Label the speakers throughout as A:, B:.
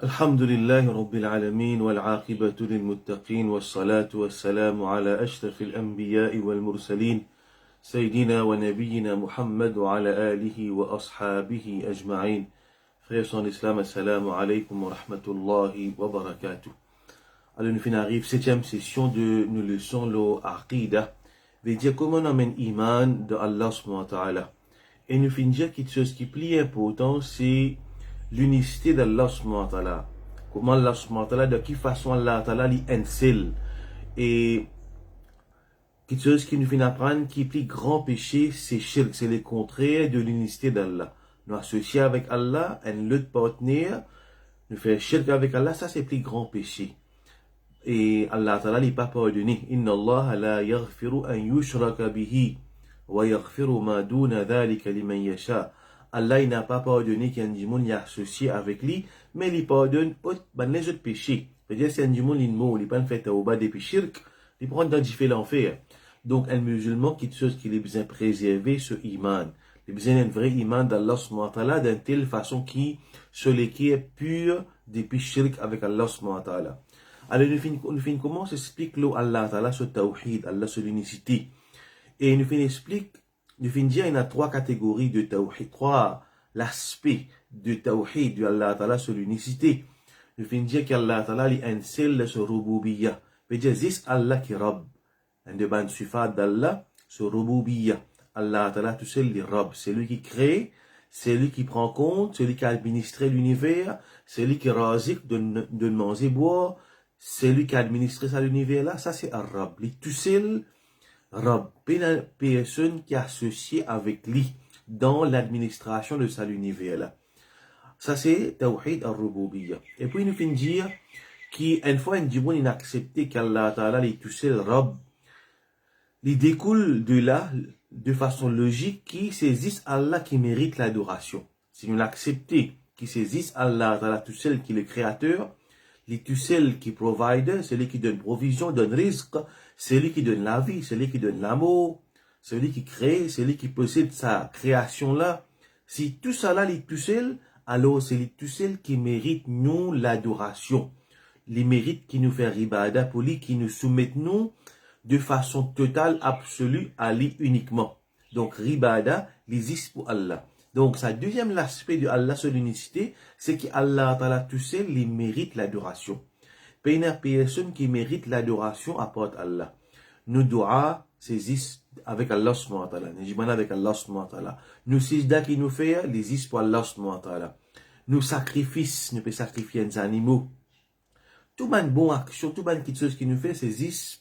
A: الحمد لله رب العالمين والعاقبة للمتقين والصلاة والسلام على أشرف الأنبياء والمرسلين سيدنا ونبينا محمد وعلى آله وأصحابه أجمعين. Frères en islam, assalamu alaikum wa rahmatullahi wa barakatuh. Alors nous arrive septième session de nos leçons le Aqidah, veut dire comment on amène iman de Allah subhanahu wa ta'ala. Et nous finissons quelque chose qui est plus important, c'est l'unicité d'Allah subhanahu wa ta'ala. Comment Allah subhanahu wa ta'ala, de quelle façon Allah ta'ala est un seul. Et quelque chose qui nous fait apprendre qui est plus grand péché, c'est shirk, c'est le contraire de l'unicité d'Allah. Nous associer avec Allah, un autre partenaire, nous faire shirk avec Allah, ça c'est plus grand péché. Et Allah ta'ala n'est pas pardonné. Inna Allah la yaghfiru an yushraka bihi wa yaghfiru ma duna dhalika liman yasha. Allah n'a pas pardonné qu'un démon y associé avec lui, mais il pardonne les autres péchés. C'est-à-dire, si un démon il mort, il pas fait au bas des péchés, il prend dans l'enfer. Donc, un musulman qui est chose qu'il est besoin de préserver ce iman. Il a besoin d'un vrai iman d'Allah subhanahu wa ta'ala, d'une telle façon qui est pur des péchés avec Allah subhanahu wa ta'ala. Alors, nous finissons comment s'explique Allah ta'ala sur tawhid, Allah sur l'unicité. Et nous explique. Nous finissons dire qu'il y a trois catégories de tawhid, trois aspects de tawhid de Allah Ta'ala sur l'unicité. Nous finissons dire qu'Allah Ta'ala est un seul sur Rububiyya. C'est-à-dire, c'est Allah qui est Rabb. Un de ban sifat d'Allah sur Rububiyya. Allah Ta'ala tout seul est Rabb. C'est lui qui crée, c'est lui qui prend compte, c'est lui qui a administré l'univers, c'est lui qui est razik de manger boire, c'est lui qui a administré ça l'univers là. Ça c'est un Rabb. Il est tout seul. Rabb, une personne qui est associée avec lui dans l'administration de sa univers là. Ça c'est Tawhid al-Rububiyya. Et puis nous finissons dire qu'une fois un djibon il a accepté qu'Allah Ta'ala est tout seul Rabb, il découle de là, de façon logique, qu'il saisisse Allah qui mérite l'adoration. Si nous l'acceptons, qu'il saisisse Allah Ta'ala tout seul qui est le créateur, il est tout seul qui provide, celui qui donne provision, donne risque, celui qui donne la vie, celui qui donne l'amour, celui qui crée, celui qui possède sa création là. Si tout ça là est tout seul, alors c'est lui tout seul qui mérite nous l'adoration. Les mérites qui nous fait ibada pour lui, qui nous soumettent nous de façon totale, absolue à lui uniquement. Donc ribada, l'existe pour Allah. Donc, ça deuxième aspect de Allah sur l'unicité, c'est qu'Allah Ta'ala tout seul, il mérite l'adoration. Pas une personne qui mérite l'adoration apporte Allah. Nous doigts saisissent avec Allah subhanahu wa ta'ala. Nous avec Allah subhanahu wa ta'ala. Nous sijda qui nous fait, les pour Allah subhanahu wa ta'ala. Nous sacrifices, nous pouvons sacrifier des animaux. Tout bonne bonne action, tout bonne chose qui nous fait, c'est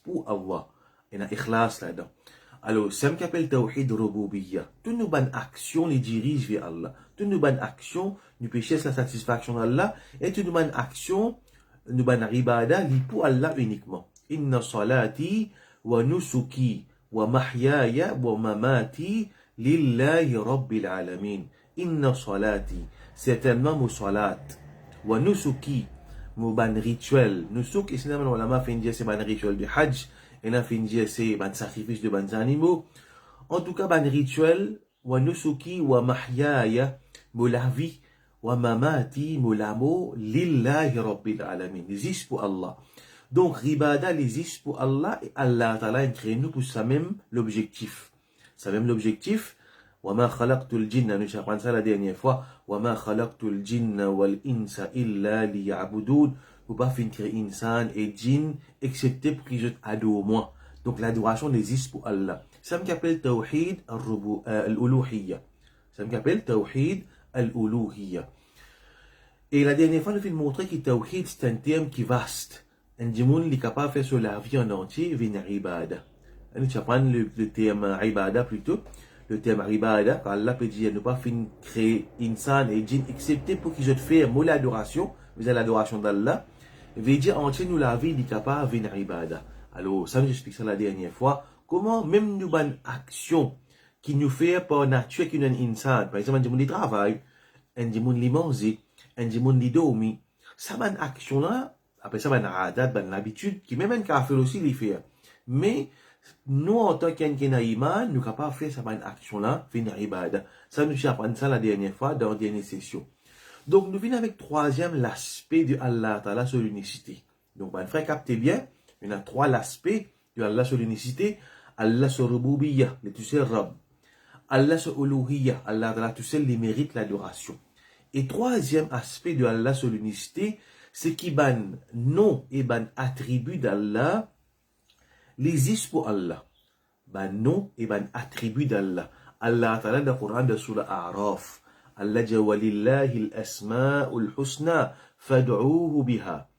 A: pour Allah. Il y a ikhlas là-dedans. Alors, ça m'appelle Tawhid Rububiyya. Toutes nos bonnes actions les dirigent vers Allah. Toutes nos bonnes actions nous péchons la satisfaction d'Allah. Et toutes nos bonnes actions, nos bonnes ibada, li pour Allah uniquement. Inna salati wa nusuki wa mahyaya wa mamati lillahi rabbil alamin. Inna salati, certainement mon salat. Wa nusuki, mon ban rituel. Nusuk, ici, on l'a fait dire c'est ban rituel de Hajj. Et là, fin dire c'est un sacrifice de bons animaux. En tout cas, un rituel, wa nusuki wa mahyaya, la vie, wa mamati, l'amo, lillahi rabbil alamin. Les pour Allah. Donc, ribada, les pour Allah, et Allah Ta'ala a créé nous pour ça même l'objectif. Ça même l'objectif. Wa ma khalaqtul jinna, nous avons ça la dernière fois. Wa ma khalaqtul jinna wal insa illa liya'budun. Ou pas fin créer insan et djinn, excepté pour qu'ils adorent moi. Donc l'adoration existe pour Allah. Ça m'appelle Tawhid al-Uluhiyya. Ça m'appelle Tawhid al-Uluhiyya. Et la dernière fois, nous avons montré que Tawhid c'est un terme qui est vaste. Un djimoun est capable de faire sur la vie en entier, vient ibada. Nous apprenons le terme ibada plutôt. Le terme ibada, quand Allah peut dire ne pas fin créer insan et djinn, excepté pour qu'ils fassent moi l'adoration, vous avez l'adoration d'Allah. Veut dire entier nous la vie est capable de venir ibada. Alors, ça nous explique ça la dernière fois. Comment même nous bonnes actions qui nous fait par nature qui nous insan. Par exemple, un djimoun qui travaille, un djimoun qui mange, un djimoun qui dormi. Ça bonne action là, après ça bonne adat, bonne habitude qui même un café aussi les fait. Mais nous en tant qu'un iman, nous capables de faire ça bonne action là, venir ibada. Ça nous apprend ça la dernière fois dans la dernière session. Donc, nous venons avec troisième l'aspect de Allah Ta'ala sur l'unicité. Donc, mon frère, captez bien, il y en a trois l'aspect de Allah sur l'unicité. Allah sur Rububiyya, le tu sais Rab. Allah sur Uluhiyya, Allah Ta'ala, tu sais les mérites, l'adoration. Et troisième aspect de Allah sur l'unicité, c'est qui ban nom et ban attribut d'Allah, les is pour Allah. Ban nom et ban attribut d'Allah. Allah Ta'ala dans le Coran de Surah A'raf. Allah dit walillahi al-asma'ul husna fad'uhu biha.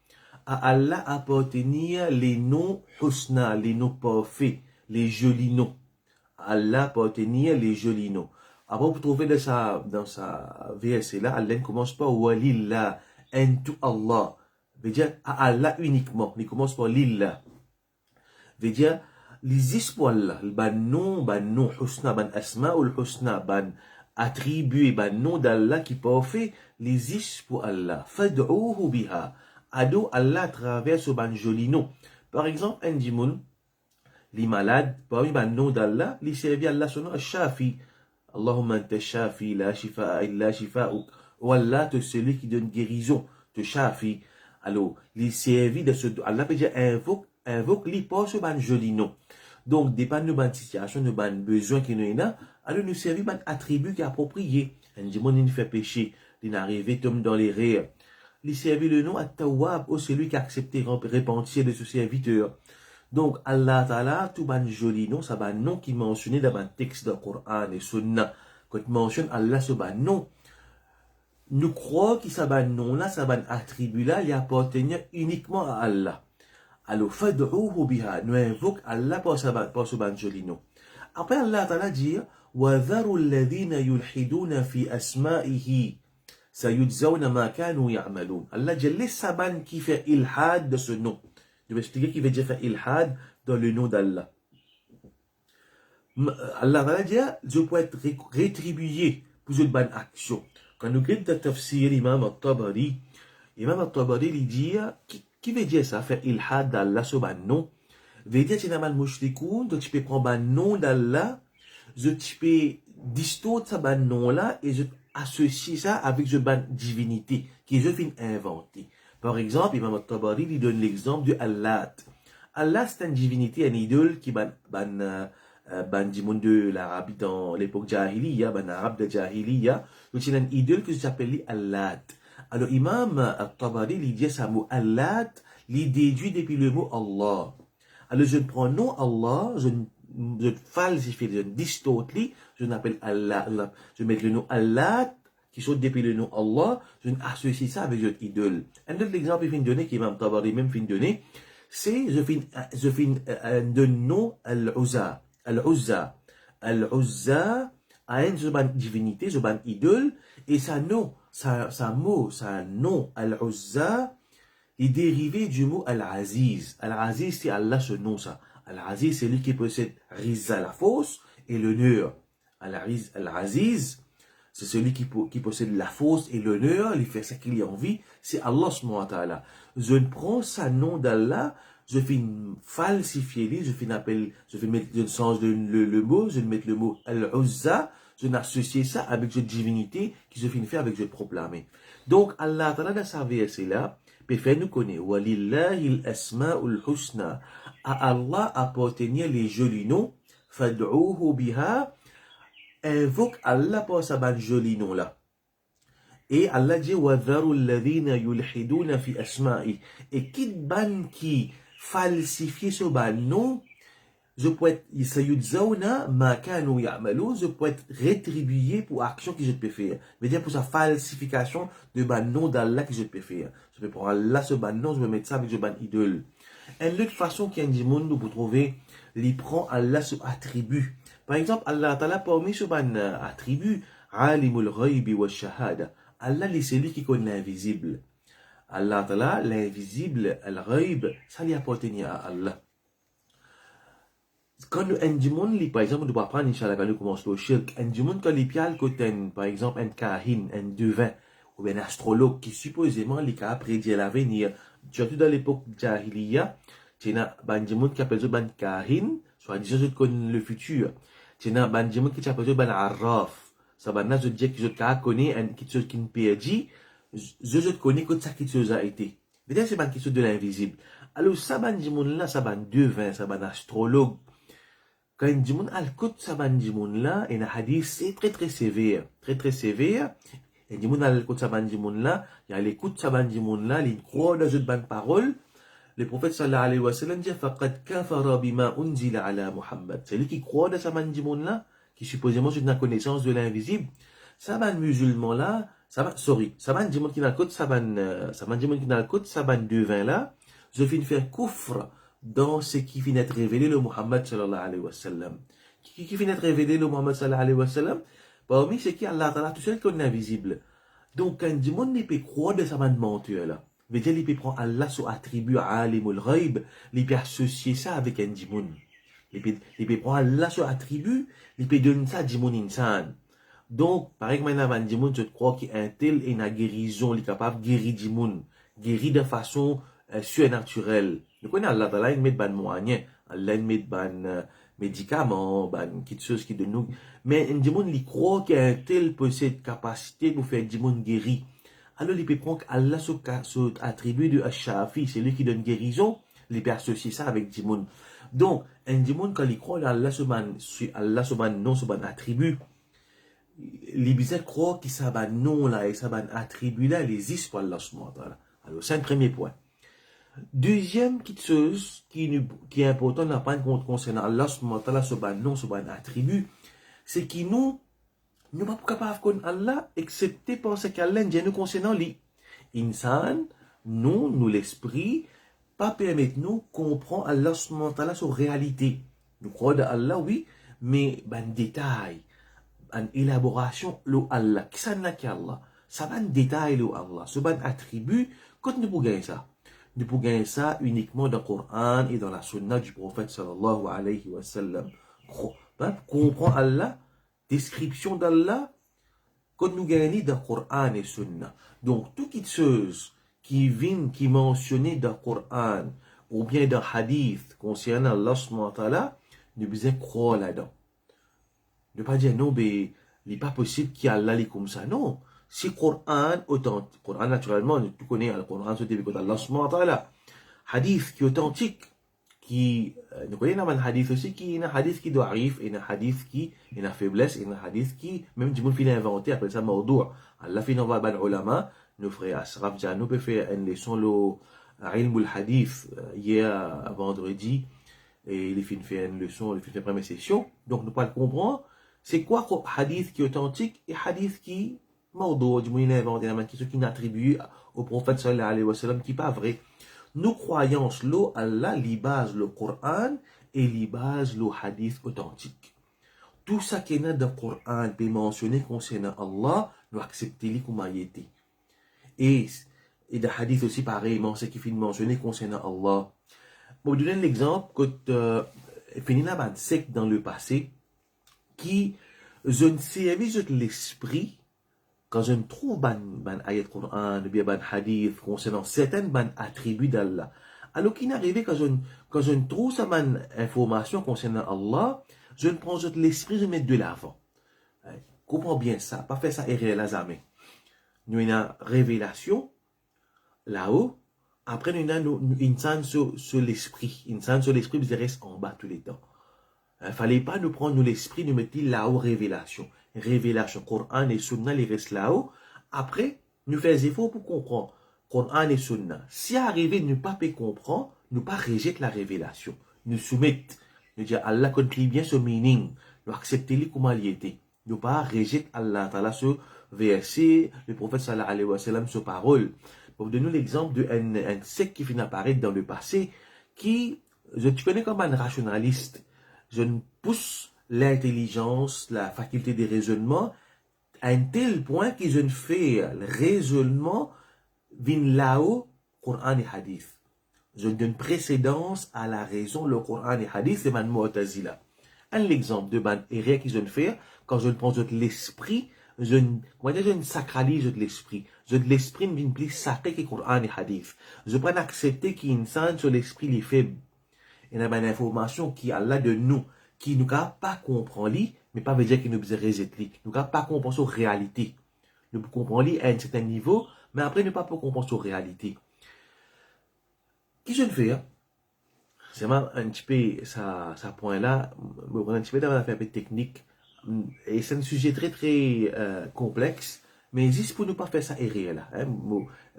A: À Allah appartenir les noms husna, les noms parfaits, les jolis noms. À Allah appartenir les jolis noms. Après, vous trouvez dans sa verset là, Allah ne commence pas walillah, entu Allah. Veut dire à Allah uniquement. Il commence par lillah. Veut dire les is pour Allah, ban nom husna, ban asma'ul husna, ban attribut et ban nom d'Allah qui parfait, les is pour Allah. Fad'uhu biha. Ado Allah à travers ce ban joli nom. Par exemple, un dimoun, les malades, parmi ban nom d'Allah, les servi Allah son nom, Shafi. Allahumma anta shafi, la shifa'a illa shifa'uk. Oh Allah, tu es celui qui donne guérison, te shafi. Alors, les servi de ce, Allah peut dire invoque les pas ce ban joli nom. Donc, dépend de ban situation, de ban besoin qui nous a, alors nous servir ban attribut qui est approprié. Un dimoun, il fait péché, il n'arrive tombe dans les rires. Il servit le nom à Tawwab, ou celui qui a accepté repentir de ce serviteur. Donc, Allah Ta'ala, tout ban joli nom, ça ban nom qui est mentionné dans le texte du Coran et Sunna. Quand il mentionne Allah, ce ban nom, nous croyons que ça ban nom là, ça ban attribut là, il appartient uniquement à Allah. Alors, fad'uhu biha, nous invoquons Allah pour ce ban joli nom. Après, Allah Ta'ala dit, وَذَرُوا الَّذِينَ يُلْحِدُونَ فِي أَسْمَائِهِ سَيُجْزَوْنَ مَا كَانُوا يَعْمَلُونَ. Allah dit, les saban qui fait ilhad de ce nom. Je vais expliquer qui veut dire faire ilhad dans le nom d'Allah. Allah va dire, je peux être rétribué pour une bonne action. Quand nous regardons le tafsir, Imam al-Tabari, il dit, qui veut dire ça, faire ilhad d'Allah sur un nom? Veut dire, tu n'as mal mouchlikoun, donc tu peux prendre un nom d'Allah, tu peux distorter ce nom là, et je associe ça avec une bonne divinité, qui je viens inventer. Par exemple, Imam al-Tabari lui donne l'exemple de Allah. Allah, c'est une divinité, une idole qui ban du monde de l'Arabie dans l'époque Jahiliya, ban arabe de Jahiliya. Donc, c'est une idole que s'appelle Allah. Alors, Imam al-Tabari lui dit ça mot Allah, il déduit depuis le mot Allah. Alors, je prends le nom Allah, je falsifie, je distorte, je n'appelle Allah, je mets le nom Allah, qui saute depuis le nom Allah, je associe ça avec notre idole. Un autre exemple, il vient de donner, qui Imam Tabari même vient de donner, c'est, je viens de nom Al-Uzza. Al-Uzza. Al-Uzza a une divinité, une idole, et sa nom, Al-Uzza, est dérivé du mot Al-Aziz. Al-Aziz, c'est Allah, ce nom, ça. Al-Aziz, c'est lui qui possède Rizza, la force, et l'honneur. Al-Aziz, c'est celui qui possède la force et l'honneur, il fait ce qu'il a envie, c'est Allah subhanahu wa ta'ala. Je ne prends ce nom d'Allah, je fais falsifier, je change le mot, je mets le mot Al-Uzza, je n'associe ça avec cette divinité qui je finis faire avec je proclamer. Donc Allah ta'ala dans sa verset là, peut faire nous connaître, walillahi al-asma'ul husna, à Allah appartenir les jolis noms, fad'uhu biha, invoque Allah pour sa ban joli nom là. Et Allah dit وَذَرُوا الَّذِينَ يُلْحِدُونَ فِي أَسْمَائِهِ. Et qui falsifie ce ban nom, je peux être sayudzawna ma kanu ya'malu, je peux être rétribué pour action que je peux faire. C'est-à-dire pour sa falsification de ban nom d'Allah que je peux faire. Je peux prendre Allah ce ban nom, je peux mettre ça avec ce ban idole. Une autre façon qu'il y a du monde, nous pouvons trouver, il prend Allah ce attribut. Par exemple, Allah Ta'ala parmi ce ban attribut, Alimul Ghaybi wa Shahada. Allah, c'est celui qui connaît l'invisible. Allah Ta'ala, l'invisible, al-Ghayb, ça lui appartient à Allah. Quand nous, un monde, par exemple, nous pouvons prendre, Inch'Allah, quand nous commençons le shirk, un monde, quand les piales, par exemple, un kahin, un devin, ou un astrologue, qui supposément, les cas prédire l'avenir, surtout dans l'époque Jahiliya, tu as un monde qui appelle ça un kahin, soit disant, je connais le futur. Tu as un monde qui appelle ça un arraf. Ça va dire que je connais un qui ne perdit, je te connais que ça qui te a été. Peut-être c'est pas une question de l'invisible. Alors, ça ban dimoun là, ça ban devin, ça ban astrologue. Quand un dimoun al kout ça ban dimoun là, et un hadith, c'est très très sévère. Très très sévère. Et dimoun al kout ça ban dimoun là, il y a l'écoute ça ban dimoun là, il croit dans une bonne parole. Le prophète sallallahu alayhi wa sallam dit faqad kafara bima unzila ala Muhammad. C'est lui qui croit dans sa mandimoun là, qui supposément c'est une connaissance de l'invisible. Ça ban musulman là, ça ban dimoun qui n'a le côte, ça ban dimoun qui n'a le côte, ça ban devin là, je viens faire coufre dans ce qui vient d'être révélé le Muhammad sallallahu alayhi wa sallam. Qui vient d'être révélé le Muhammad sallallahu alayhi wa sallam, parmi ce qui Allah ta'ala tout seul qui est invisible. Donc quand dimoun ne peut croire de sa ban menteur là. Veut dire, il peut prendre Allah sous attribut alimul ghaib, il peut associer ça avec un dimoun. Il peut prendre Allah sous attribut, il peut donner ça à dimoun insan. Donc, par exemple, un dimoun, je crois qu'un tel est une guérison, il est capable de guérir dimoun, guérir de façon surnaturelle. Donc, on a Allah, Allah, il met ban moyen, Allah, il met ban médicaments, ban quelque chose qui donne nous. Mais un dimoun, il croit qu'un tel possède capacité pour faire dimoun guérir. Alors, il peut prendre Allah sous attribut de Ash-Shafi, c'est lui qui donne guérison, il peut associer ça avec Dimoun. Donc, un Dimoun, quand il croit à Allah sous non sous attribut, les bizarres croient que ça ban non là et ça ban attribut là, il existe pour Allah subhanahu wa ta'ala. Alors, c'est un premier point. Deuxième petite chose qui est important de prendre concernant Allah subhanahu wa ta'ala, sous non sous attribut, c'est qu'il nous ne sommes pas capables de connaître Allah, excepté parce qu'Allah nous concernant lui. Insan, nous l'esprit, pas permettre nous comprendre Allah subhanahu sur réalité. Nous croyons dans Allah, oui, mais ban détail, ban élaboration, le Allah. Qui ça n'a qu'Allah? Ça ban détail, le Allah. Ce ban attribut, quand nous pouvons gagner ça? Nous pouvons gagner ça uniquement dans le Coran et dans la sunna du prophète sallallahu alayhi wa sallam. Comprendre Allah, description d'Allah, quand nous gagnons dans le Coran et Sunna. Donc, toutes choses qui viennent, qui mentionnent dans le Coran, ou bien dans le Hadith, concernant Allah subhanahu wa ta'ala, nous devons croire là-dedans. Ne pas dire, non, mais il n'est pas possible qu'Allah est comme ça. Non. Si le Coran authentique, Coran naturellement, tu connais le Coran, c'est Allah subhanahu wa ta'ala. Hadith qui est authentique, qui nous connaissons un hadith aussi qui est un hadith qui do'if, et un hadith qui est une faiblesse, et un hadith qui même du monde fait l'inventer, après ça mawdou'. Allah fait n'envoie ban ulama, nos frères Asraf Janou peut faire une leçon le ilm hadith hier vendredi, et il fait une leçon, il fait une première session. Donc nous pouvons comprendre c'est quoi hadith qui est authentique et hadith qui mawdou', du monde inventé, qui n'attribue au prophète sallallahu alayhi wa sallam qui n'est pas vrai. Nos croyances, Allah, li base le Coran et li base le hadith authentique. Tout ça qui est dans le Coran peut mentionner concernant Allah, nous acceptons comme ayété. Et dans le hadith aussi pareillement, ce qui fait mentionner concernant Allah. Pour vous donner un exemple, quand Fénina ban sec dans le passé, qui je ne servis de l'esprit, quand je me trouve ban ayat Coran, bien ban hadith, concernant certaines ban attributs d'Allah. Alors qu'il n'arrivait quand je ne trouve ça ban information concernant Allah, je ne prends de l'esprit, je mets de l'avant. Comprends bien ça, pas faire ça et jamais. Nous avons une révélation, là-haut, après nous avons une insan sur l'esprit. Une insan sur l'esprit, vous reste en bas tous les temps. Il ne fallait pas nous prendre l'esprit, nous mettre là-haut révélation. Révélation, Coran et Sunna, les restent là-haut. Après, nous faisons effort pour comprendre Coran et Sunna. Si arrivé, nous ne pas comprendre, nous pas rejeter la révélation. Nous soumettre, nous dire Allah contribue bien ce meaning, nous accepter les comment il était. Nous pas rejeter Allah Ta'ala ce verset, le prophète sallallahu alayhi wa sallam ce parole. Pour vous donner l'exemple d'un secte qui finit apparaître dans le passé, qui, tu connais comme un rationaliste. Je ne pousse l'intelligence, la faculté des raisonnements, à un tel point que je ne fais le raisonnement vin là-haut, Coran et Hadith. Je donne précédence à la raison, le Coran et Hadith, c'est man Mu'tazila. Un exemple de ban erreur que je ne fais, quand je ne pense de l'esprit, je ne sacralise de l'esprit. Je de l'esprit ne vient plus sacré que Coran et Hadith. Je peux accepter qu'il y sur l'esprit les faibles. Il y a une information qui est là de nous, qui nous ne pas comprendre, mais pas veut dire qu'il nous besoin rejeter. Nous ne pas comprendre sur réalité. Nous comprenons à un certain niveau, Mais après, ne pas comprendre sur réalité. Qui je le fais, hein? C'est vraiment un petit peu, ça point là, un petit peu dans l'affaire technique. Et c'est un sujet très, très complexe. Mais juste pour ne pas faire ça errer, là. Hein,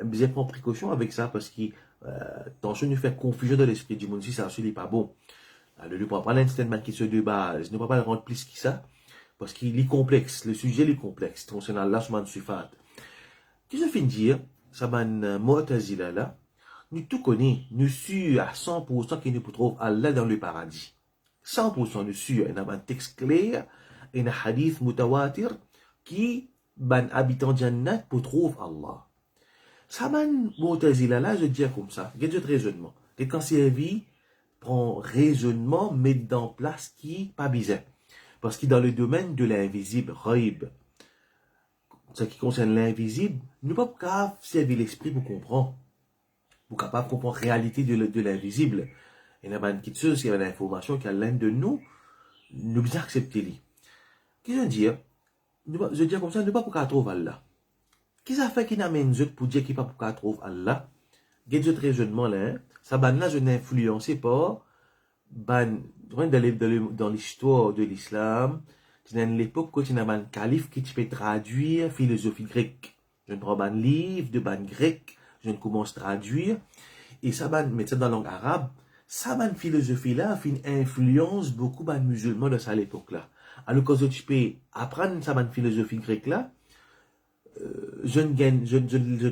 A: bien prendre précaution avec ça parce que, attention, nous faire confusion dans l'esprit du monde, si ça n'est pas bon. Alors, ne pas prendre un instant qui se de base, ne pas le rendre plus que ça. Parce qu'il est complexe, le sujet est complexe. Concernant Allah, subhanahu wa ta'ala. Qu'est-ce que je viens de dire? Ça m'a Mu'tazila là. Nous tout connaissons, nous sommes à 100% qu'il nous trouve Allah dans le paradis. 100% nous sommes, il y a un texte clair, il y a un hadith mutawatir qui, ban habitant Jannat, pour trouver Allah. Ça m'a Mu'tazila là, je dis comme ça. Il y a deux raisonnements. Et quand c'est vie, prend raisonnement, met dans place qui, pas bizarre. Parce que dans le domaine de l'invisible, Ghaib, ce qui concerne l'invisible, nous ne pouvons pas servir l'esprit pour comprendre. Pour capable de comprendre la réalité de l'invisible. Il y a une petite chose, il y a l'information qui est l'un de nous, nous devons accepter. Qu'est-ce que je veux dire? Je dis comme ça, nous ne pouvons pas trouver Allah. Qu'est-ce que ça fait qu'il n'amène d'autres pour dire qu'il ne peut pas trouver Allah? Il y a d'autres raisonnements là. Ça, là, je n'ai influencé par, dans l'histoire de l'islam, c'est dans l'époque où il y a un calife qui peut traduire philosophie grecque. Je prends un livre de ban grec, je commence à traduire, et ça va mettre ça dans la langue arabe. Ça va philosophie-là, fait influence beaucoup de musulmans de cette époque-là. Alors quand tu peux apprendre ça philosophie grecque-là, je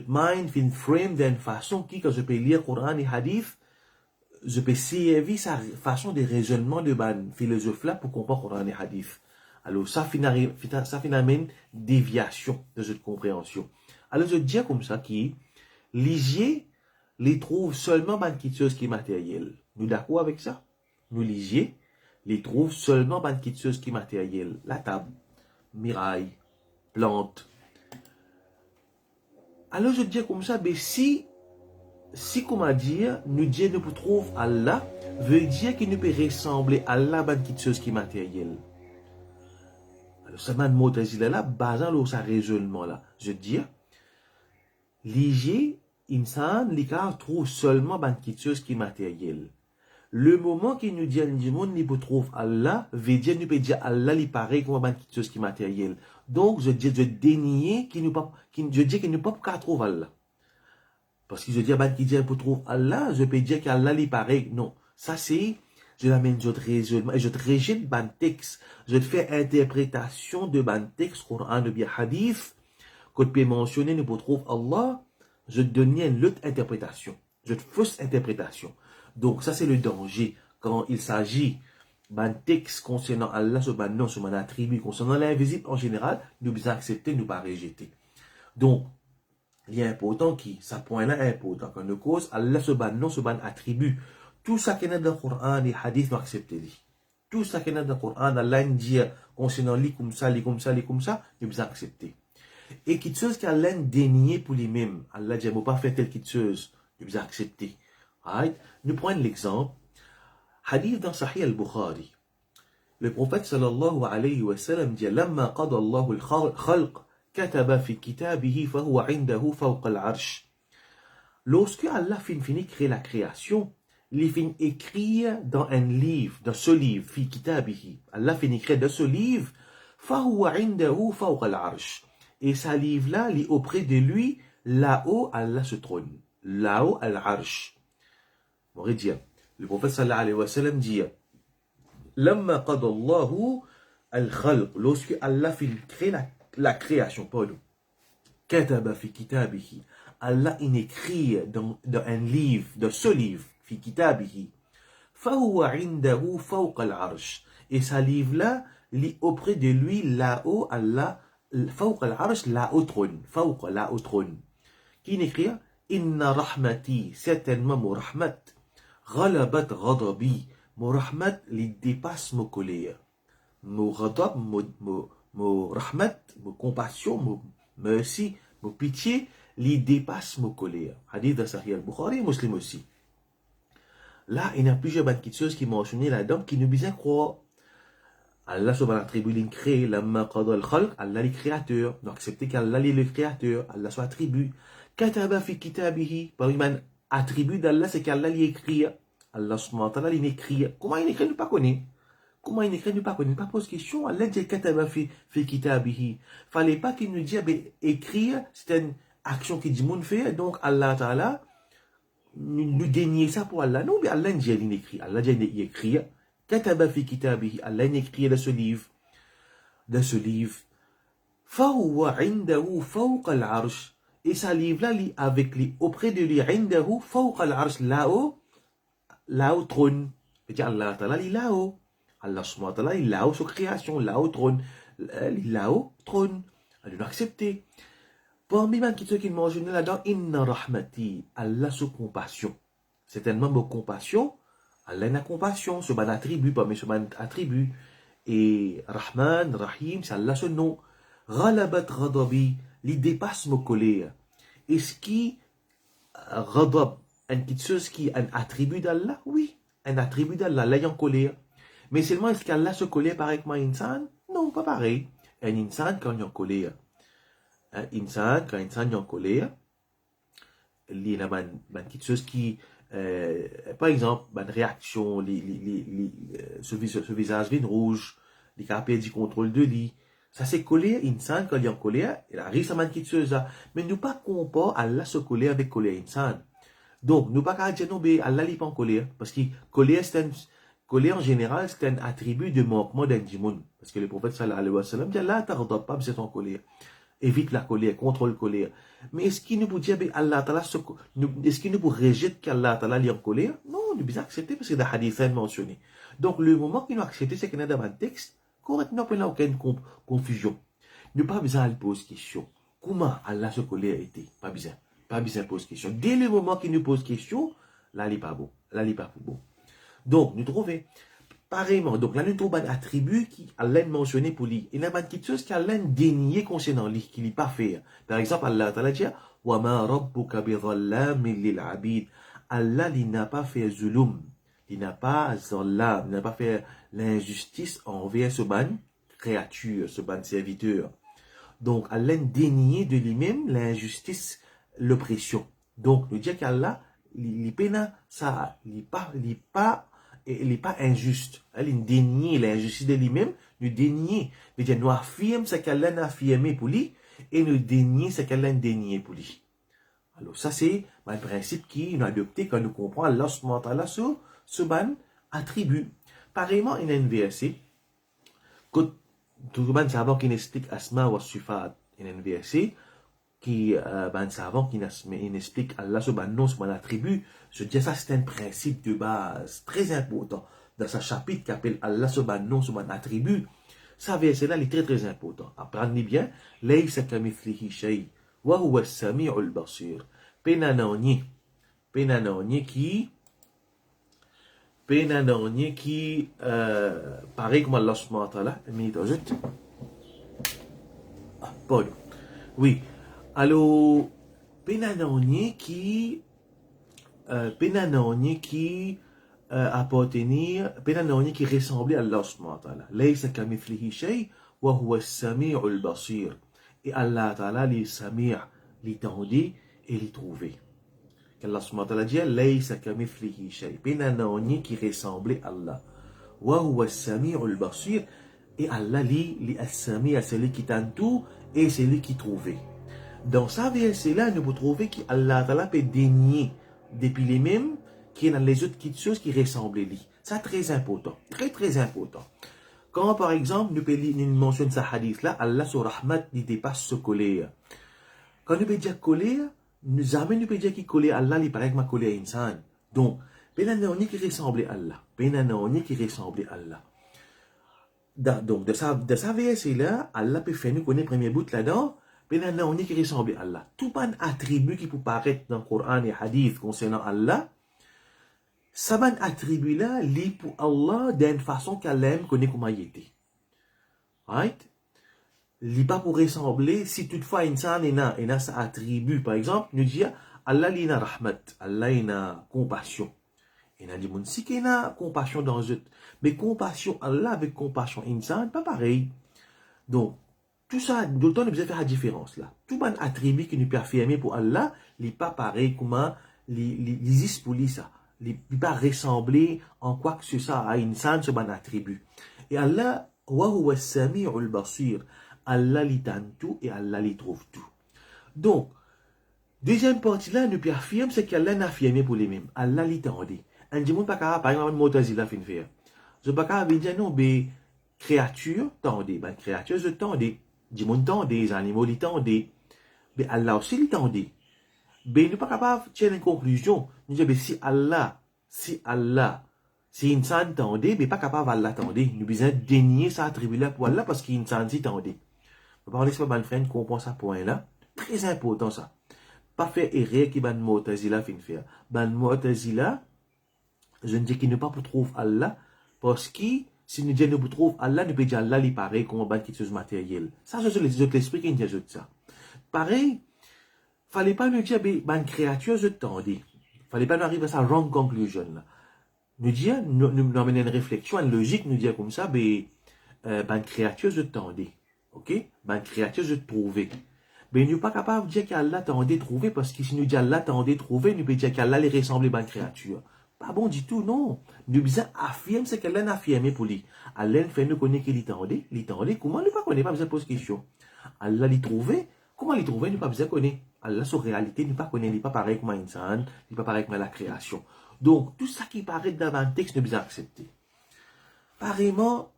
A: mind, fin frame d'une façon qui, quand je peux lire Coran et Hadith, je peux servir sa façon de raisonnement de ban philosophe-là pour comprendre Coran et Hadith. Alors ça finalement déviation de cette compréhension. Alors je dis comme ça qui lisier les trouve seulement dans quelque chose qui est matériel. Nous d'accord avec ça? Nous lisier les trouve seulement dans quelque chose qui est matériel. La table, miraille, plante. Alors je dis comme ça, mais si comment dire, nous dire nous trouve Allah, veut dire qu'il ne peut ressembler à Allah dans quelque chose qui est matériel. Alors ça m'a Mu'tazila là, basant sur sa raisonnement là. Je dis, lisier insan, l'ikar trouve seulement dans quelque chose qui est matériel. Le moment qu'il nous dit du monde, il peut trouver Allah, veut dire, nous peut dire Allah, il paraît comme dans quelque chose qui est matériel. Donc, je dis, je dénie qu'il ne peut pas trouver Allah. Parce que je dis, qui dit, pour trouver Allah, je peux dire qu'Allah, il paraît. Non. Ça, c'est, je l'amène d'autres raisonnements, et je te rejette ban texte. Je te fais interprétation de ban texte, Coran, de bien hadith, que tu peux mentionner, nous peut trouver Allah. Je te donne une autre interprétation. Je te fausse interprétation. Donc, ça, c'est le danger. Quand il s'agit d'un texte concernant Allah, sur un nom, sur un attribut, concernant l'invisible en général, nous devons accepter, nous pas rejeter. Donc, il est important ça point là important. Quand nous cause, Allah, sur un nom, sur un attribut, tout ça qui est dans le Coran, les hadiths, nous accepter. Tout ça qui est dans le Coran, Allah dit concernant lui comme ça, lui comme ça, lui comme ça, nous devons accepter. Et quelque chose qu'Allah dénié pour lui-même, Allah dit, ne pas faire telle quelque chose, nous devons accepter. Right? Nous prenons l'exemple, hadith dans Sahih al-Bukhari. Le prophète sallallahu alayhi wa sallam dit, لما قضى الله الخلق كتب في كتابه فهو عنده فوق العرش. Lorsque Allah finit créer la création, il finit écrire dans un livre, dans ce livre, في كتابه. Allah finit écrire dans ce livre, فهو عنده فوق العرش. Et ce livre-là, il est auprès de lui, là-haut, Allah se trône. Là-haut, al-arsh. On va dire, le prophète sallallahu alayhi wa sallam dit, Lamma qadallahu al-khalq, lorsque Allah fait créer la création, pas nous. Kataba fi kitabihi. Allah in écrit dans un livre, dans ce livre, fi kitabihi. Fahuwa indahu fawqa al-arsh. Et ce livre-là, lit auprès de lui, là-haut, Allah, fawqa al-arsh, là-haut trône. Fawqa, là-haut trône. Qui écrit? Inna rahmati, certainement mon rahmat. Ghalabat ghadabi. Mon rahmat, il dépasse mon colère. Mon ghadab, mon rahmat, mon compassion, mon merci, mon pitié, il dépasse mon colère. Hadith de Sahih al-Bukhari, Muslim aussi. Là, il y a plusieurs petites choses qui mentionnées là-dedans qui nous disent croire. Allah subhanahu wa ta'ala crée, lamma qada al-khalq, Allah est le créateur. Donc accepter qu'Allah est le créateur, Allah soit attribut. Kataba fi kitabihi. Par exemple, attribut d'Allah, c'est qu'Allah l'écrit. Allah subhanahu wa ta'ala l'écrit. Comment il écrit, nous pas connaît. Comment il écrit, nous pas connaît. Pas pose question. Allah dit kataba fi kitabihi. Fallait pas qu'il nous dise, écrire, c'est une action qui dit moun fait. Donc Allah ta'ala, nous dénier ça pour Allah. Non, mais Allah dit il écrit. Allah dit il écrit. Kataba fi kitabihi. Allah écrit dans ce livre. Dans ce livre. Fahuwa indahu fawqa al-arsh. Et ce livre-là, avec lui, auprès de lui, indahu fawqa al-arsh, là-haut, trône. C'est-à-dire Allah Ta'ala, il est là-haut. Allah subhanahu wa ta'ala, il est là-haut sur création, là-haut trône. Il est là-haut trône. Elle doit accepter. Parmi les ceux qui mangent là-dedans, inna rahmati, Allah sous compassion. C'est tellement de compassion. Allah a compassion, ce ban attribut, parmi ce ban attribut. Et Rahman, Rahim, c'est Allah ce nom. Ghalabat ghadabi, li dépasse ma colère. Et ce qui, ghadab, une chose qui est un attribut d'Allah, oui, un attribut d'Allah, là il y a en colère. Mais seulement est-ce qu'Allah se colère pareil comme un insan? Non, pas pareil. Un insan quand il y a en colère. Un insan, quand un insan est en colère, il y a une petite chose qui, par exemple, une réaction, ce visage vient rouge, les capés du contrôle de lit. Ça c'est colère, insan, quand il est en colère, il arrive à une petite chose là. Mais nous pas comparer Allah se colère avec colère insan. Donc, nous pas qu'à dire non, mais Allah n'est pas en colère. Parce que colère en général, c'est un attribut de manquement d'un djimoun. Parce que le prophète sallallahu alayhi wa sallam dit, Allah t'arrête pas, c'est en colère. Évite la colère, contrôle la colère. Mais est-ce qu'il nous peut dire, Allah ta'ala, est-ce qu'il nous peut rejeter qu'Allah ta'ala est en colère? Non, nous peut accepter parce que dans le hadith est mentionné. Donc, le moment qu'il nous accepte, c'est qu'il y a dans un texte, correctement, il n'y a aucune confusion. Nous pas besoin de poser question. Comment Allah se colère a été? Pas besoin. Pas besoin de poser question. Dès le moment qu'il nous pose question, là, il n'est pas bon. Là, il n'est pas bon. Donc, nous trouvons, pareillement, donc là, nous trouvons un attribut qui Allah mentionné pour lui. Il y a une petite chose qu'Allah dénié concernant lui, qu'il n'est pas fait. Par exemple, Allah Ta'ala dit, وَمَا رَبُّكَ بِظَلَّامٍ لِلْعَبِيدِ. Allah, il n'a pas fait zulum. Il n'a pas zallam. Il n'a pas fait l'injustice envers ce ban créature, ce ban serviteur. Donc, Allah dénié de lui-même l'injustice, l'oppression. Donc, nous dit qu'Allah, il n'est pas injuste. Il dénie l'injustice de lui-même, nous dénier. Nous affirmons ce qu'Allah a affirmé pour lui, et nous dénier ce qu'Allah a dénié pour lui. Alors, ça, c'est un principe qui nous adopté quand nous comprenons Allah subhanahu wa ta'ala sur ce ban attribut. Pareillement, il y a un verset, que tout le monde savant qui explique Asma wa Sifat, il y a un verset, qui ben savant qui explique Allah sur ban nom sur ban attribut. Je dis ça, c'est un principe de base très important dans ce chapitre qui appelle Allah sur ban nom sur ban attribut. Ça verset là, il est très très important. Apprenez bien, laysa kamithlihi shay wa huwa as-sami'ul basir. Penanoni qui pareil comme Allah subhanahu wa ta'ala, une minute juste. Pardon. Oui. Alors, Penanoni qui appartenir, Penanoni qui ressemblait à Allah subhanahu wa ta'ala. Laysa kamithlihi shay wa huwa as-sami'ul basir. Et Allah ta'ala li sami', li tendait et li trouvé. Allah subhanahu wa ta'ala dit laysa kamithlihi shay. Penanoni qui ressemblait à Allah. Wa huwa as-sami'ul basir. Et Allah li as-sami', celui qui tente tout et celui qui trouvait. Dans ça verset-là, nous pouvons trouver qu'Allah Ta'ala peut dénier depuis les mêmes qui est dans les autres petites choses qui ressemblent à lui. C'est très important. Très très important. Quand par exemple, nous mentionnons ce hadith-là, Allah sur Rahmat, il dépasse ce colère. Quand nous pouvons dire colère, jamais nous pouvons dire qu'il colère Allah, il paraît que ma colère est insan. Donc, Penanoni qui ressemble à Allah. Penanoni qui ressemble à Allah. Donc, de ça verset-là, Allah peut faire nous connaître le premier bout là-dedans. Penanoni qui ressemble à Allah. Tout un attribut qui peut paraître dans le Coran et Hadith concernant Allah, ça un attribut-là, lié pour Allah d'une façon qu'Allah aime connaît comment il était. Right? Il pas pour ressembler, si toutefois insan il a cet attribut, par exemple, nous dit Allah il a rahmat, Allah il a compassion. Il a dit mon si qu'il a compassion dans eux, mais compassion Allah avec compassion insan pas pareil. Donc tout ça, d'autant nous besoin faire la différence là. Tout bon attribut qui nous peut affirmer pour Allah, n'est pas pareil comment les pour lui ça. Il pas ressembler en quoi que ce soit à une insan ce bon attribut. Et Allah, wa huwa as-sami'ul basir. Allah l'entend tout et Allah l'y trouve tout. Donc, deuxième partie là, nous peut affirmer c'est qu'Allah n'a affirmé pour lui-même. Allah l'entend. Un dimanche pas capable par exemple Mu'tazila fin faire. Je pas capable dire non mais créature tendez, ben créature je tendez. Dimanche tendez, les animaux les tendez. Mais Allah aussi les tendez. Ben nous pas capable de tirer une conclusion. Nous disons si insan tendez, mais pas capable Allah tendez. Nous besoin dénier ça attribut là pour Allah parce qu'insan si tendez. On va parler ça ban frère comprend ça point là. Très important ça. Pas faire erreur qui ban Mu'tazila fin faire. Ban Mu'tazila je ne dis qu'il ne pas pour trouver Allah, parce que si nous disons nous trouve Allah, nous pouvons dire Allah, il pareil comme un quelque chose matériel. Ça, je l'explique, je dis ça. Pareil, fallait pas nous dire, ben, créature, je tendais. Fallait pas nous arriver à sa wrong conclusion, là. Nous dire, nous amener une réflexion, une logique, nous dire comme ça, ben, créature, je tendais. Ok? Ben, créature, je trouvais. Ben, nous pas capable de dire qu'Allah tendait trouver, parce que si nous disons Allah tendait trouver, nous pouvons dire qu'Allah les ressemble à ben créature. Pas bon du tout, non. Nous besoin affirmer ce qu'elle a affirmé pour lui. Allah fait nous connaître qu'il l'entendait, comment nous pas connaît, pas besoin de poser question. Allah l'y trouvé, comment l'y trouvé, nous pas besoin de connaître. Allah, sur réalité, nous pas connaît, il pas pareil comme un insan, il pas pareil comme la création. Donc, tout ça qui paraît dans un texte, nous besoin accepter. Pareillement,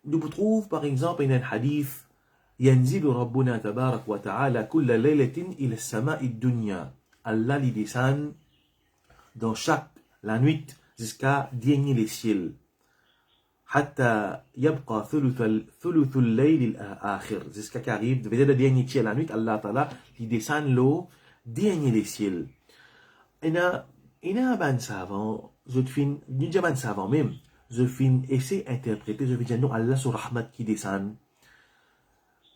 A: nous trouvons, par exemple, un hadith, ينزل ربنا تبارك وتعالى كل ليلة إلى السماء الدنيا. Allah l'y descend dans chaque la nuit jusqu'à dernier les ciels. حتى يبقى ثلث الليل الآخر jusqu'à qu'arrive le dernier tiers la nuit Allah Ta'ala il descend le dernier les ciels. Il y a un savant je fin ni un savant même je fin essayer interpréter je vais dire non Allah sur rahmat qui descend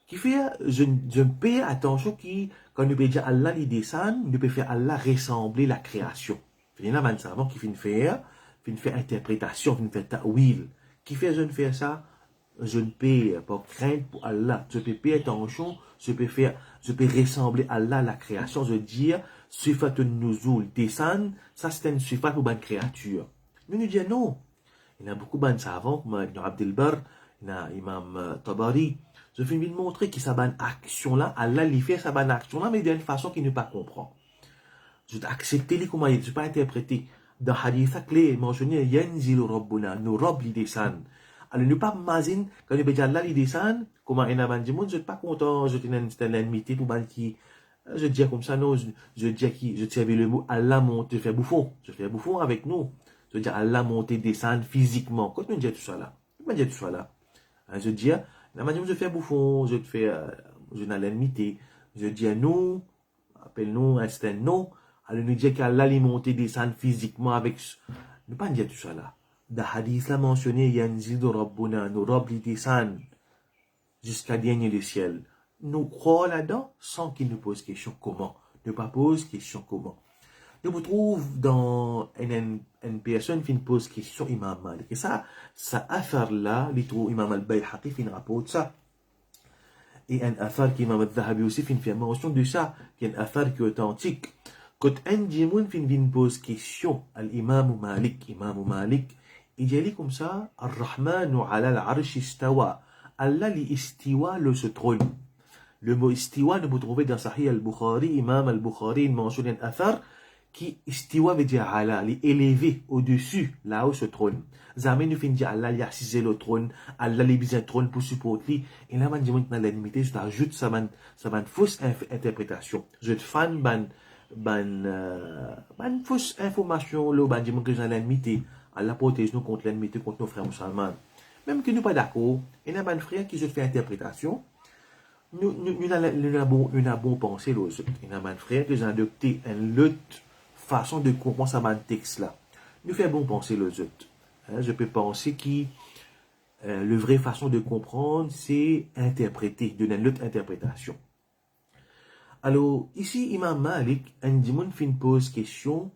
A: qui fait je paie attention qui quand nous peut dire Allah il descend nous peut faire Allah ressembler la création. Il y a un savant qui fait interprétation, qui fait ta'wil. Qui fait je ne fais ça, je ne peux pas craindre pour Allah. Je peux payer attention, je peux ressembler à Allah, la création. Je veux dire, sifat nuzul, descendre, ça c'est une sifat pour une créature. Mais nous disons non. Il y a beaucoup de savants, comme Ibn Abdel Barr, il y a Imam Tabari. Je vais lui montrer que sa action-là, Allah lui fait sa action-là, mais d'une façon qu'il ne pas comprend. Je dois accepter les comment il ne pas interpréter. Dans hadith clé mentionné yanzilu rabbuna nous rabb li descend. Alors ne pas imaginer quand il dit Allah li descend comment un avant du monde je suis pas content je tenais une limité pour ban qui je dis comme ça non je dis qui je servais le mot Allah monte je fais bouffon avec nous je dis Allah monte descend physiquement quand on dit tout ça là je dis la manière je fais bouffon je te fais je n'ai l'enmité je dis nous appelle-nous instant non. Alors nous dit qu'Allah les monte descend physiquement avec ne pas dire tout ça là. Dans hadith là mentionné yanzidu rabbuna nous rabb les descend jusqu'à dernier le ciel. Nous croyons là-dedans sans qu'il nous pose question comment. Ne pas pose question comment. Nous vous trouve dans une personne qui nous pose question Imam Malik. Et ça affaire là, les trouve Imam al-Bayhaqi qui nous rapporte ça. Et un affaire qui Imam al-Dhahabi aussi fait mention de ça, qui est une affaire qui est authentique. Quand un djimoun fin pose question à l'imam Malik, il dit comme ça, Ar-Rahmanu ala al-arsh istawa. Allah li istiwa le se trône. Le mot istiwa nous vous trouvez dans Sahih al-Bukhari, Imam al-Bukhari, il mentionne un affaire qui istiwa veut dire Allah, li élevé au-dessus, là où se trône. Jamais nous fin dire Allah li assisé le trône, Allah li besoin trône pour supporter. Et là, man djimoun dans la limité, je t'ajoute ça fausse interprétation. Je te fan fausse information le ban que j'ai l'ennemi Allah protège nous contre l'ennemi contre nos frères musulmans même que nous pas d'accord et n'a ban frère qui je fais interprétation nous a bon penser les autres et n'a ban frère que j'ai adopté une autre façon de comprendre ça ban texte là nous fait bon penser les autres je peux penser que le vrai façon de comprendre c'est interpréter donner une autre interprétation. Alors, ici, Imam Malik, un dimoun fin pose question.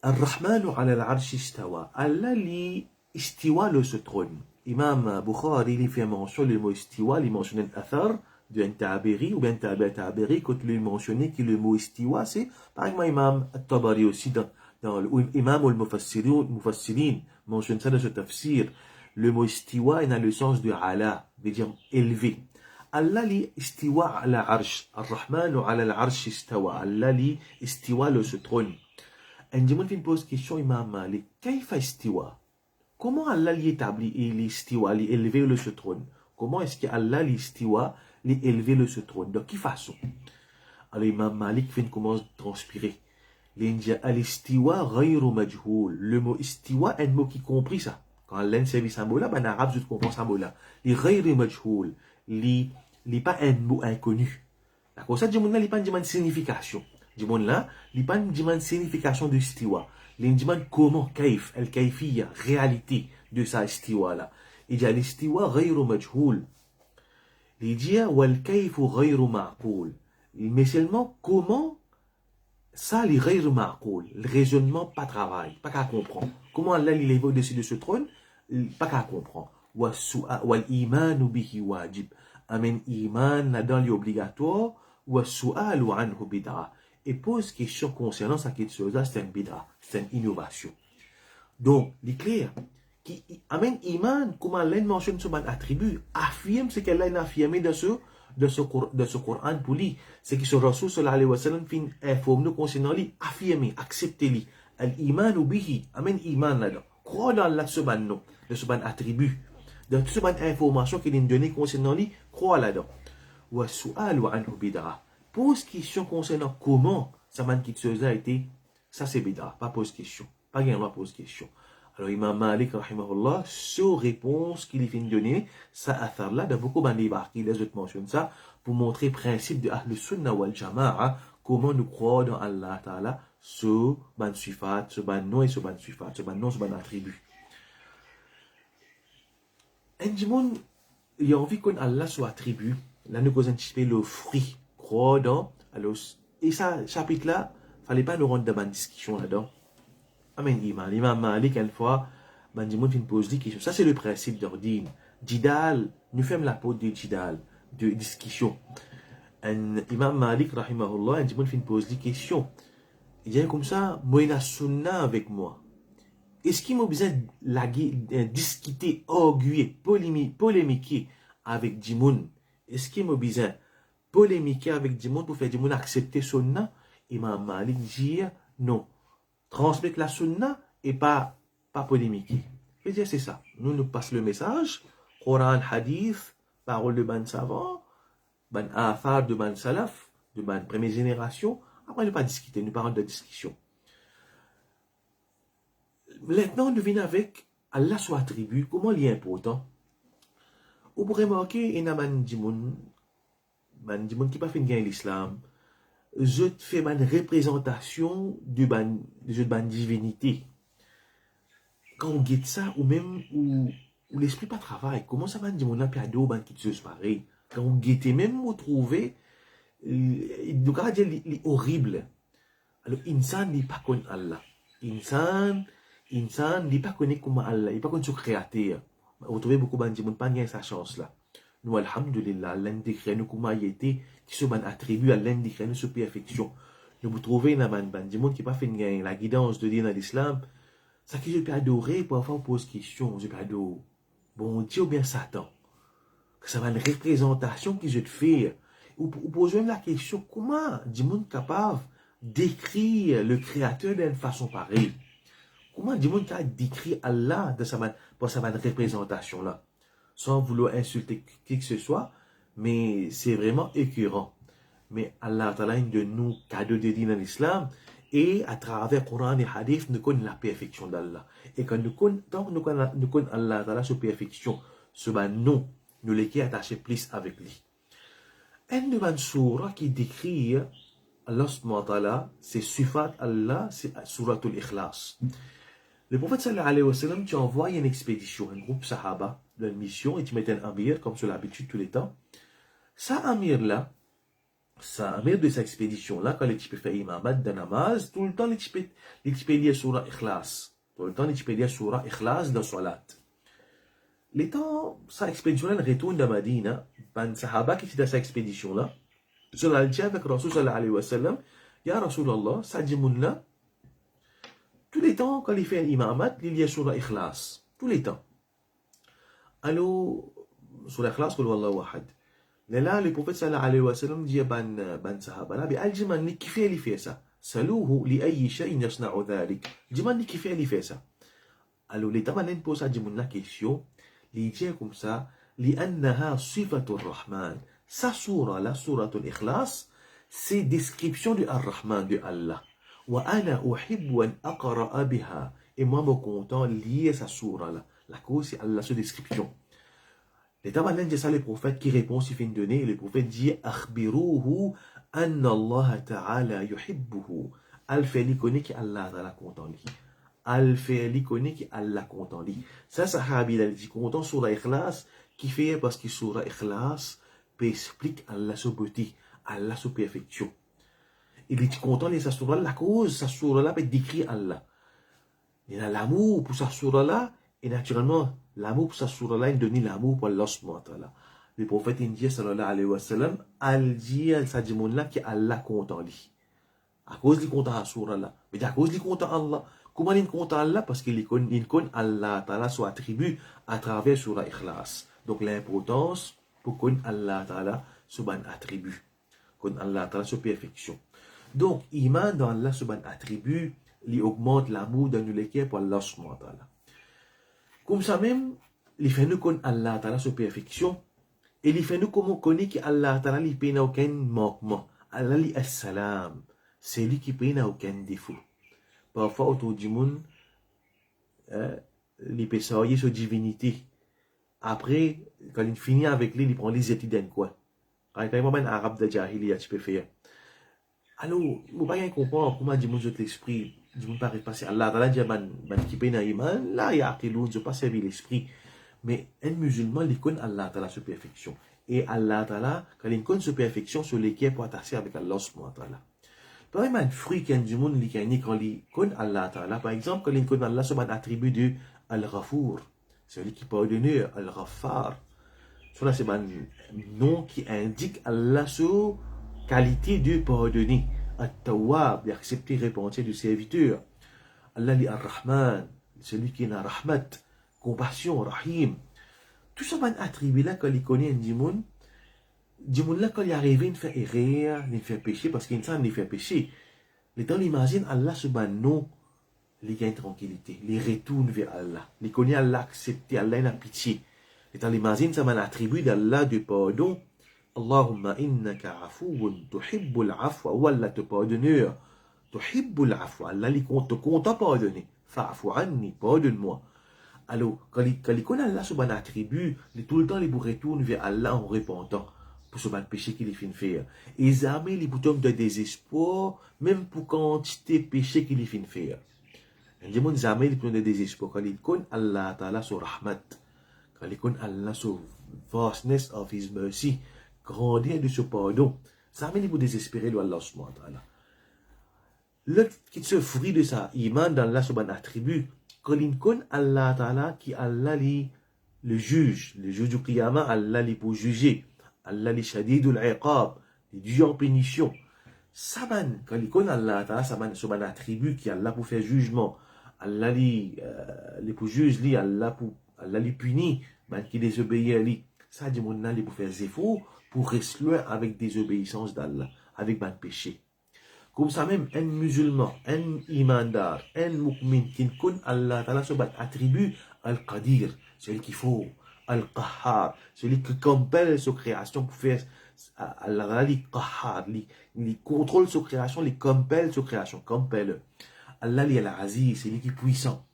A: Ar-Rahmanu ala al-arsh istawa. Allah li istiwa le se trône. Imam Bukhari, il fait mention le mot istiwa, il mentionne l'athar d'un tabiri ou bien tabiri, quand il mentionne que le mot istiwa, c'est par exemple Imam Tabari aussi, dans l'Imam al-Mufassirin, mentionne ça dans ce tafsir. Le mot istiwa, il a le sens de ala, veut dire élevé. Allah li istiwa ala arsh, ar-Rahman ala al-arsh istawa, Allah li istiwa le se trône. Un dimanche, il pose question, Imam Malik, kayfa istiwa? Comment Allah l'établit et l'istiwa, l'élevé le se trône? Comment est-ce que Allah l'istiwa, l'élevé le se trône? De quelle façon? Alors Imam Malik commence à transpirer. L'india al-istiwa ghayru majhoul. Le mot istiwa est un mot qui compris ça. Quand Allah servi ce mot-là, en arabe, je comprends ce mot-là. Il ghayru majhoul. Il n'est pas un mot inconnu. D'accord? Ça, il n'y a pas de signification. Il n'y a pas de signification de istiwa. Il demande comment, kaif, al-kaifiyya, réalité de sa istiwa là. Il dit l'istiwa ghayru majhoul. Il dit wal kaifu ghayru ma'qoul. Mais seulement comment ça li ghayru ma'qoul. Le raisonnement pas travail, pas qu'à comprendre. Comment Allah il est au-dessus de ce trône, pas qu'à comprendre. Wal imanu bihi wajib. Amen iman là-dedans l'obligatoire. Wa su'alu anhu bid'a. Et pose question concernant cette chose-là, c'est une bid'a, c'est une innovation. Donc, il est clair, qui amène iman, comme Allah mentionne ce attribut, affirme ce qu'Allah a affirmé de ce Coran pour lui. C'est que ce Rasul sallallahu alayhi wa sallam fin informe nous concernant lui, affirmer, accepter lui. Al-iman ou bihi, amène iman là-dedans. Croire dans Allah ce nom, de ce attribut, de ce information qu'il a donné concernant lui, croire là-dedans. Wa su'alu anhu bid'a. Pose question concernant comment sa manquiteuse a été, ça c'est bid'a, pas pose question. Pas rien, on pose question. Alors Imam Malik, rahimahullah, sur réponse qu'il vient de donner, ça affaire là, dans beaucoup de livres qui les autres mentionnent ça, pour montrer le principe de Ahl Sunnah wal Jama'a, comment nous croire dans Allah Ta'ala, ce ban sifat, ce ban nom et ce ban sifat, ce ban nom, ce ban attribut. Un dimanche, il y a envie qu'on Allah soit attribut, là nous avons anticipé le fruit. Dans, alors, et ça, chapitre-là, il ne fallait pas nous rendre dans une discussion là-dedans. Amen, Imam Malik, une fois, Bandimoun pose des questions. Ça, c'est le principe d'ordine. Jidal, nous faisons la peau de Jidal, de discussion. Imam Malik, rahimahullah, Bandimoun pose des questions. Il dit comme ça, moi, il y a sunna avec moi. Est-ce qu'il m'a besoin de discuter, arguer, polémiquer avec Dimoun? Est-ce qu'il m'a besoin polémiquer avec du monde pour faire du monde accepter sunna? Imam Malik dit non. Transmettre la sunna et pas polémiquer. Je veux dire, c'est ça. Nous passons le message. Coran, hadith, parole de ban savant, ban afar de ban salaf, de ban première génération. Après, ne pas discuter, nous parlons de discussion. Maintenant, on devine avec Allah soit attribut. Comment il est important? Vous pourrez remarquer, il y a un qui pas fait gagner l'islam, je fais une représentation de ban divinité. Quand on guette ça, ou même où l'esprit pas travaille, comment ça va dire mon apiado ban qui se pareil? Quand on guette même vous trouvez, il doit dire les horrible. Alors insan n'est pas connu Allah. Insan n'est pas connu comme Allah, il n'est pas connu sur créateur. Vous trouvez beaucoup ban dit mon pas gagner sa chance là. Nous, alhamdulillah, l'un des nous comment il était, qui se attribue à l'un des nous sur perfection. Nous vous trouvez dans du monde qui n'a pas fait la guidance de Dieu dans l'islam. Ça que je peux adorer, parfois on pose question, je peux adorer. Bon Dieu ou bien Satan. Ça va une représentation que je te fais. Ou pose même la question, comment du monde capable d'écrire le créateur d'une façon pareille? Comment du monde capable d'écrire Allah pour sa représentation là? Sans vouloir insulter qui que ce soit, mais c'est vraiment écœurant. Mais Allah Ta'ala de nous cadeau de dire dans l'islam, et à travers le Coran et Hadith, nous connaissons la perfection d'Allah. Et quand nous connaissons Allah Ta'ala sur perfection, ce nom, nous l'écrivons attaché plus avec lui. Un de mes surah qui décrit Allah subhanahu wa ta'ala, c'est Sifat Allah, c'est Suratul Ikhlas. Le prophète sallallahu alayhi wa sallam, tu envoies une expédition, un groupe sahaba, d'une mission, et tu mets un amir, comme sur l'habitude tous les temps. Ça amir-là, ça amir de cette expédition-là, quand les types font imamat de namaz, tout le temps les types lire surah Ikhlas. Tout le temps les types lire surah Ikhlas dans salat. L'étant, sa expédition-là retourne de Madina, ben Sahaba qui étaient dans sa expédition-là, cela le dit avec Rasul sallallahu alayhi wa sallam, Ya Rasulallah, ça dit là, tous les temps, quand il fait un imamat, il y a sur l'ikhlas. Tous les temps. Alors, sur l'ikhlas, qul wallahu ahad. Mais là, le prophète sallallahu alayhi wa sallam dit ban sahaba là, al-jiman ni kifi li fait ça. Saluhu li ayyi shay'in yasna'u dhalik. Jiman ni kifi li fait ça. Alors, les tamalin posent à Jimun la question, il dit comme ça, li annaha sifatur rahman. Sa surah, la suratul ikhlas, c'est description de ar-Rahman, de Allah. Wa ana uhibbu an aqra'a biha. Et moi, me content lier sa surah là. La cause, c'est Allah, sa description. L'état malin dit ça, le prophète qui répond, s'il fait une donnée, le prophète dit akhbiruhu anna Allah ta'ala yuhibbuhu. Al fait l'icône qui Allah ta'ala content lui. Al fait l'icône qui Allah content lui. Ça, sahabi, il a dit content sur la ikhlas, qui fait parce que sur la ikhlas, explique Allah sa beauté, Allah sa perfection. Il est content de sa surah, la cause, sa surah là peut décrire Allah. Il a l'amour pour sa surah là, et naturellement, l'amour pour sa surah là, il donne l'amour pour Allah subhanahu wa ta'ala. Le prophète indien sallallahu alayhi wa sallam, il dit à sa djimoun là qu'Allah content lui. À cause du content à surah là. Mais à cause du content Allah. Comment il content Allah? Parce qu'il connaît Allah ta'ala son attribut à travers surah ikhlas. Donc l'importance pour connaître Allah ta'ala son attribut. Connaître Allah ta'ala son perfection. Donc, iman dans Allah son attribut, il augmente l'amour de nous pour Allah subhanahu wa ta'ala. Comme ça même, il fait nous connaître Allah ta'ala son perfection. Et il fait nous connaître qu'Allah ta'ala il paye aucun manquement. Allah il est salam. C'est lui qui paye aucun défaut. Parfois, autour du monde, il peut s'envoyer sur divinité. Après, quand il finit avec lui, il prend les études d'un quoi. Quand il y a un arabe de Jahiliya, tu peux faire. Alors, vous ne pouvez pas comprendre comment du monde de l'esprit, du monde paraît passer. Allah ta'ala dit, qui paye naïman, là, il y a qui l'on ne pas servir l'esprit. Mais un musulman, il connaît Allah ta'ala sa perfection. Et Allah ta'ala, quand il connaît sa perfection, sur lesquels pour attacher avec Allah subhanahu wa ta'ala. Par exemple, un fruit qu'il y a du monde, quand il connaît Allah ta'ala, par exemple, quand il connaît Allah, c'est un attribut de Al-Ghafour. Celui qui pardonne, Al-Ghaffar. Cela, c'est un nom qui indique Allah sur qualité de pardonner. At-Tawwab, d'accepter et repentir du serviteur. Allah li Ar-Rahman, celui qui est la rahmat, compassion, rahim. Tout ça, un attribut là, quand il connaît un dimon là, quand il arrive, il fait erreur, il fait péché, parce qu'il fait péché. Les temps, il imagine Allah, ce nom, il gagne tranquillité, il retourne vers Allah. Il connaît Allah, accepter Allah, il a pitié. Les temps, il imagine, ça un attribut d'Allah de pardon. Allahumma innaka afoun, tuhibbul afwa, ou Allah te pardonneur, tuhibbul afwa, Allah te compte à pardonner, fa'afu anni, pardonne-moi. Alors, quand il connaît Allah sur un attribut, tout le temps, il retourne vers Allah en repentant pour ce péché qu'il fait faire. Et jamais les boutons de désespoir, même pour quantité de péché qu'il fait faire. Il dit, jamais les boutons de désespoir. Quand il connaît Allah ta'ala sur rahmat, quand il connaît Allah sur vastness of his mercy, grandir de ce pardon, jamais les boutons désespérer de Allah subhanahu wa ta'ala. Le qui se fruit de ça, iman dans Allah sur un attribut, quand il connaît Allah ta'ala, qui Allah le juge du qiyamah, Allah li pour juger, Allah li shadidul iqab, li Dieu en pénition. Saban, quand il connaît Allah ta'ala, saban sur un attribut qui Allah pour faire jugement, Allah li pour juger, Allah li punit, man qui désobéit à lui. Ça dit mon Allah pour faire zéfo, pour rester loin avec désobéissance d'Allah, avec ban péché. Comme ça même, un musulman, un imandar, un mu'min qui connaît Allah ta'ala sur attribut al-qadir, celui qu'il faut, al-qahhar, celui qui compelle sa création pour faire Allah li qahhar, il contrôle sa création, il compelle sa création, compelle. Allah li al-aziz, celui qui est puissant.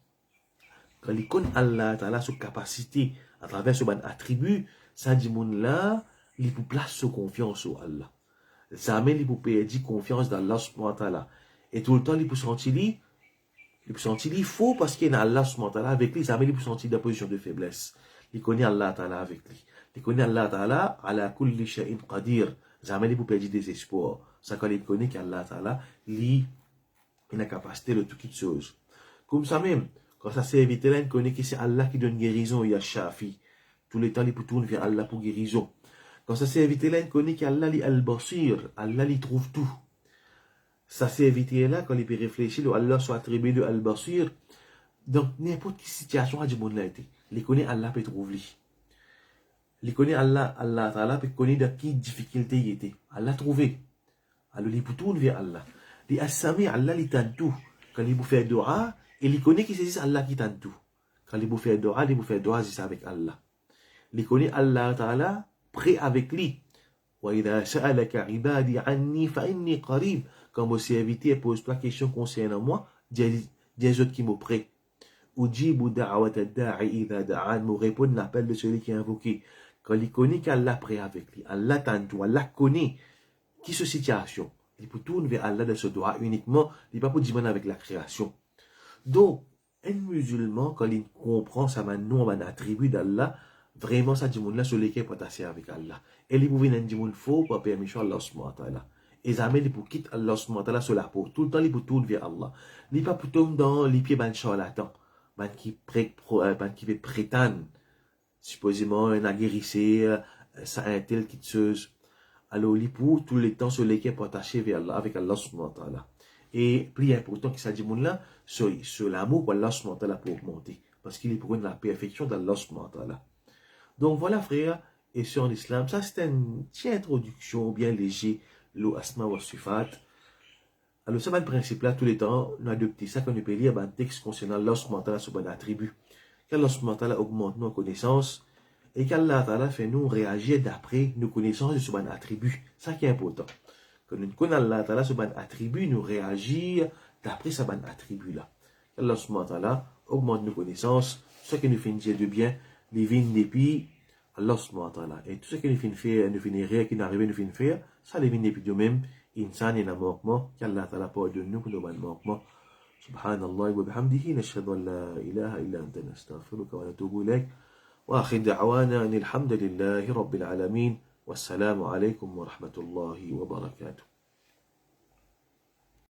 A: Quand il connaît Allah ta'ala sa capacité à travers ce attribut, ça dit mon là, il peut placer sa confiance sur Allah. Jamais il peut perdre confiance dans Allah subhanahu wa ta'ala. Et tout le temps, il peut sentir faux parce qu'il y a Allah subhanahu wa ta'ala avec lui. Jamais il peut sentir dans position de faiblesse. Il connaît Allah ta'ala avec lui. Il connaît Allah ta'ala ala kulli shay'in qadir. Jamais il peut perdre désespoir. Ça quand il connaît qu'Allah ta'ala, il a la capacité de toutes choses. Comme ça même, quand ça s'est évité là, il connaît que c'est Allah qui donne guérison, il y a Shafi. Tous les temps, il peut tourner vers Allah pour guérison. Quand ça serviteur-là, il connaît qu'Allah, il al-Basir. Allah, il trouve tout. Ça serviteur-là, quand il peut réfléchir, Allah soit attribué de al-Basir. Donc, n'importe quelle situation, il connaît Allah peut trouver. Il connaît Allah, Allah peut connaître de quelle difficulté il était. Allah trouvé. Alors, il peut tourner vers Allah. Il As-Sami, Allah, il tente tout. Quand il peut faire dua, il connaît que c'est Allah qui tente tout. Quand il peut faire dua, c'est avec Allah. Il connaît Allah Ta'ala, prêt avec lui. وَإِذَا سَأَلَكَ عِبَادِي عَنِّي فَإِنِّي قَرِيبٌ. Quand mon serviteur pose trois questions concernant moi, des autres qui me prêtent. Ujibu da'wata da'i idha da'an, me répondre l'appel de celui qui est invoqué. Quand il connaît qu'Allah prêt avec lui, Allah tente, Allah connaît qui se situation. Il peut tourner vers Allah de ce droit uniquement, il n'est pas pour dire avec la création. Donc, un musulman, quand il comprend ça, nom, un attribut d'Allah, vraiment, ça dit là sur lesquels pour tasser avec Allah. Et il pouvait dire qu'il faut pour permission d'Allah subhanahu wa ta'ala. Et jamais il peut quitter Allah subhanahu wa ta'ala sur la peau. Tout le temps, il peut tourner vers Allah. Il n'est pas pour tomber dans les pieds d'un charlatan. Qui veut prétendre, supposément, un guérissé, ça un tel qui tueuse. Alors, il pour tous les temps sur lesquels pour attacher vers Allah, avec Allah subhanahu wa ta'ala. Et plus important que ça dit là, sur l'amour pour Allah subhanahu wa ta'ala pour augmenter. Parce qu'il est pour la perfection d'Allah subhanahu wa ta'ala. Donc voilà, frères et sœurs en islam, ça c'est une petite introduction bien léger, le asma wa sifat. Alors, ça va le principe là, tous les temps, nous adoptons ça quand nous peut lire un texte concernant Allah subhanahu wa ta'ala sur un attribut. Qu'Allah subhanahu wa ta'ala augmente nos connaissances et qu'Allah ta'ala fait nous réagir d'après nos connaissances sur un attribut. Ça qui est important. Quand nous connaissons Allah ta'ala sur un attribut, nous réagir d'après ce attribut là. Qu'Allah subhanahu wa ta'ala augmente nos connaissances, ce qui nous fait dire de bien, les vignes d'épis, Allah subhanahu wa ta'ala. Et tout ce qui nous fait faire, nous fait rire, qui nous arrive, nous fait faire, ça les vignes d'épis de même. إنسان إلى موقمه كلا تلقوا دنوك لبن موقمه سبحان الله وبحمده نشهد أن لا إله إلا أنت نستغفرك ونتوب إليك وآخر دعوانا أن الحمد لله رب العالمين والسلام عليكم ورحمة الله وبركاته.